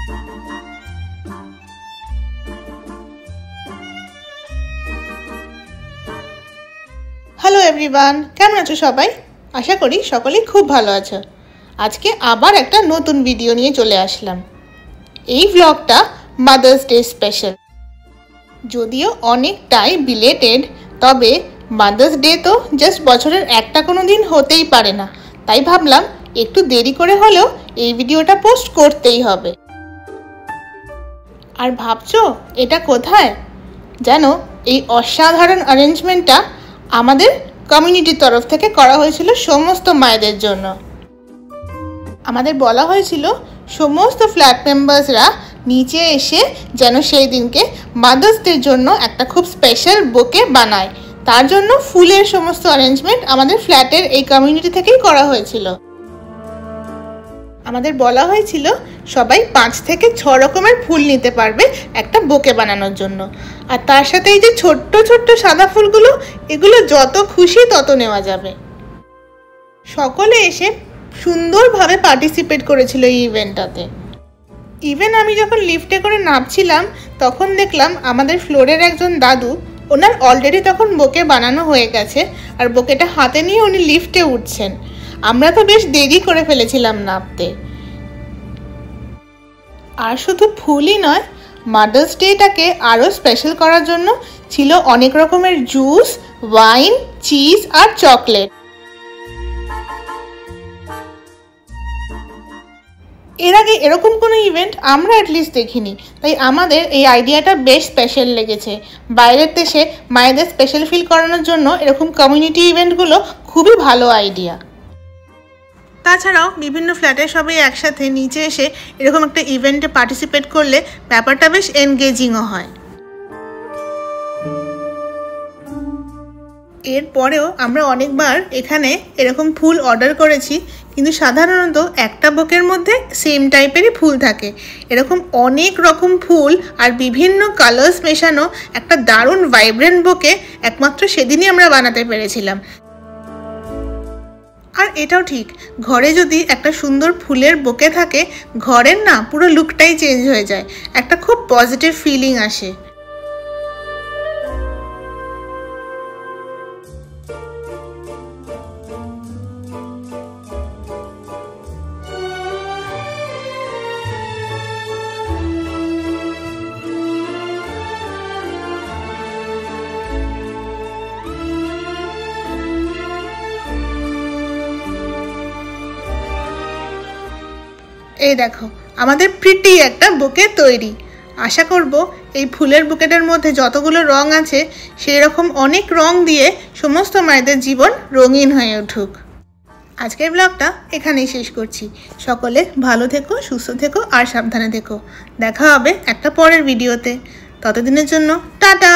Hello everyone, কেমন আছো সবাই? আশা করি সকলেই খুব ভালো আছো। আজকে আবার একটা নতুন ভিডিও নিয়ে চলে আসলাম। এই ব্লগটা মাদার্স ডে স্পেশাল। যদিও অনেকটাই বিলেটেড, তবে মাদার্স ডে তো জাস্ট বছরের একটা কোনো দিন হতেই পারে না। তাই ভাবলাম একটু দেরি করে হলেও এই ভিডিওটা পোস্ট করতেই হবে। আর ভাবছো এটা কোথায়? জানো, এই অসাধারণ অ্যারেঞ্জমেন্টটা আমাদের কমিউনিটির তরফ থেকে করা হয়েছিল সমস্ত মায়েদের জন্য। আমাদের বলা হয়েছিল সমস্ত ফ্ল্যাট মেম্বার্সরা নিচে এসে যেন সেই দিনকে মাদার্স ডের জন্য একটা খুব স্পেশাল বুকে বানায়। তার জন্য ফুলের সমস্ত অ্যারেঞ্জমেন্ট আমাদের ফ্ল্যাটের এই কমিউনিটি থেকেই করা হয়েছিল। আমাদের বলা হয়েছিল সবাই 5 থেকে 6 রকমের ফুল নিতে পারবে একটা বুকে বানানোর জন্য। আর তার সাথে এই যে ছোট্ট ছোট্ট সাদা ফুলগুলো, এগুলো যত খুশি তত নেওয়া যাবে। সকলে এসে সুন্দরভাবে পার্টিসিপেট করেছিল এই ইভেন্টটাতে। ইভেন আমি যখন লিফটে করে নামছিলাম তখন দেখলাম আমাদের ফ্লোরের একজন দাদু, ওনার অলরেডি তখন বুকে বানানো হয়ে গেছে আর বুকেটা হাতে নিয়ে উনি লিফটে উঠছেন। আমরা তো বেশ দেরি করে ফেলেছিলাম নামতে। আর শুধু ফুলই নয়, মাদার্স ডেটাকে আরও স্পেশাল করার জন্য ছিল অনেক রকমের জুস, ওয়াইন, চিজ আর চকলেট। এর আগে এরকম কোনো ইভেন্ট আমরা অ্যাটলিস্ট দেখিনি, তাই আমাদের এই আইডিয়াটা বেশ স্পেশাল লেগেছে। বাইরের দেশে মায়েদের স্পেশাল ফিল করানোর জন্য এরকম কমিউনিটি ইভেন্টগুলো খুবই ভালো আইডিয়া। তাছাড়াও বিভিন্ন ফ্ল্যাটের সবাই একসাথে নিচে এসে এরকম একটা ইভেন্টে পার্টিসিপেট করলে ব্যাপারটা বেশ এনগেজিংও হয়। এরপরেও আমরা অনেকবার এখানে এরকম ফুল অর্ডার করেছি, কিন্তু সাধারণত একটা বুকের মধ্যে সেম টাইপেরই ফুল থাকে। এরকম অনেক রকম ফুল আর বিভিন্ন কালার্স মেশানো একটা দারুণ ভাইব্রেন্ট বুকে একমাত্র সেদিনই আমরা বানাতে পেরেছিলাম। আর এটাও ঠিক, ঘরে যদি একটা সুন্দর ফুলের বুকে থাকে, ঘরের না পুরো লুকটাই চেঞ্জ হয়ে যায়, একটা খুব পজিটিভ ফিলিং আসে। এই দেখো আমাদের প্রিটি একটা বুকে তৈরি। আশা করব এই ফুলের বুকেটার মধ্যে যতগুলো রং আছে সেই রকম অনেক রং দিয়ে সমস্ত মায়েদের জীবন রঙিন হয়ে উঠুক। আজকের ব্লগটা এখানেই শেষ করছি। সকলে ভালো থেকো, সুস্থ থেকো আর সাবধানে থেকো। দেখা হবে একটা পরের ভিডিওতে। ততদিনের জন্য টাটা।